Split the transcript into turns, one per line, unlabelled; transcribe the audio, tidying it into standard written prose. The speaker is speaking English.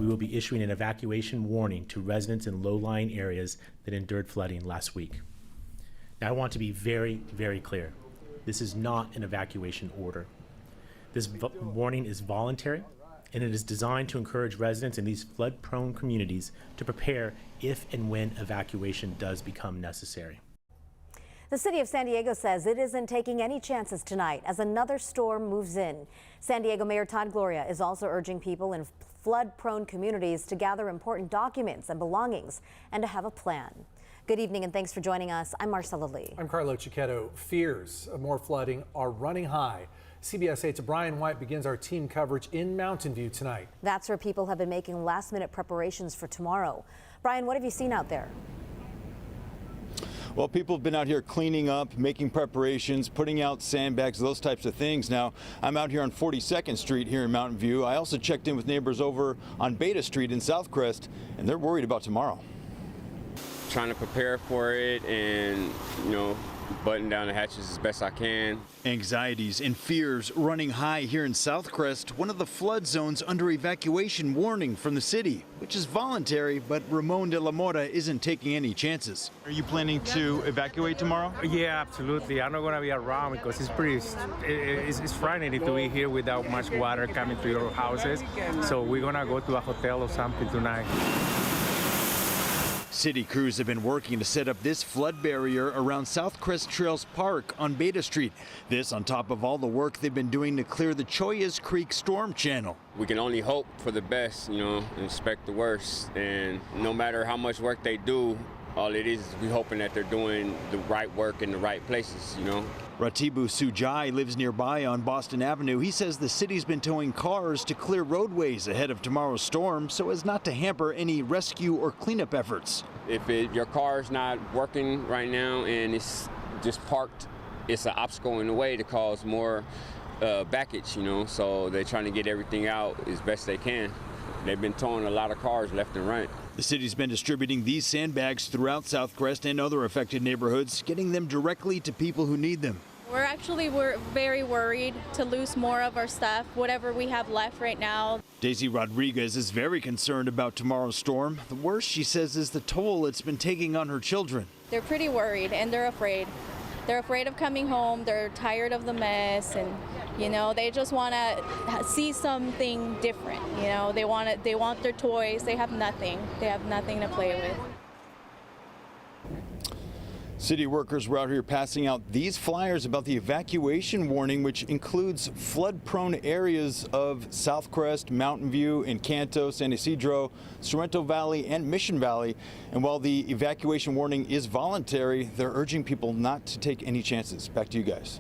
we will be issuing an evacuation warning to residents in low-lying areas that endured flooding last week. Now, I want to be very, very clear. This is not an evacuation order. This warning is voluntary, and it is designed to encourage residents in these flood-prone communities to prepare if and when evacuation does become necessary.
The city of San Diego says it isn't taking any chances tonight as another storm moves in. San Diego Mayor Todd Gloria is also urging people in flood-prone communities to gather important documents and belongings and to have a plan. Good evening and thanks for joining us. I'm Marcella Lee.
I'm Carlo Chiquetto. Fears of more flooding are running high. CBS 8's Brian White begins our team coverage in Mountain View tonight. That's
where people have been making last-minute preparations for tomorrow. Brian, what have you seen out there?
Well, people have been out here cleaning up, making preparations, putting out sandbags, those types of things. Now, I'm out here on 42nd Street here in Mountain View. I also checked in with neighbors over on Beta Street in Southcrest, and they're worried about tomorrow.
Trying to prepare for it and, button down the hatches as best I can.
Anxieties and fears running high here in Southcrest, one of the flood zones under evacuation warning from the city, which is voluntary, but Ramon De La Mora isn't taking any chances. Are you planning to evacuate tomorrow?
Yeah, absolutely. I'm not going to be around because it's frightening to be here without much water coming to your houses. So we're going to go to a hotel or something tonight.
City crews have been working to set up this flood barrier around Southcrest Trails Park on Beta Street. This on top of all the work they've been doing to clear the Choyas Creek storm channel.
We can only hope for the best, and expect the worst. And no matter how much work they do, all it is we're hoping that they're doing the right work in the right places,
Ratibu Shujaa lives nearby on Boston Avenue. He says the city's been towing cars to clear roadways ahead of tomorrow's storm so as not to hamper any rescue or cleanup efforts.
If your car's not working right now and it's just parked, it's an obstacle in the way to cause more backage, so they're trying to get everything out as best they can. They've been towing a lot of cars left and right.
The city's been distributing these sandbags throughout Southcrest and other affected neighborhoods, getting them directly to people who need them.
We're very worried to lose more of our stuff, whatever we have left right now.
Daisy Rodriguez is very concerned about tomorrow's storm. The worst, she says, is the toll it's been taking on her children.
They're pretty worried and they're afraid. They're afraid of coming home. They're tired of the mess and, they just want to see something different. They want their toys. They have nothing. They have nothing to play with.
City workers were out here passing out these flyers about the evacuation warning, which includes flood-prone areas of Southcrest, Mountain View, Encanto, San Ysidro, Sorrento Valley, and Mission Valley. And while the evacuation warning is voluntary, they're urging people not to take any chances. Back to you guys.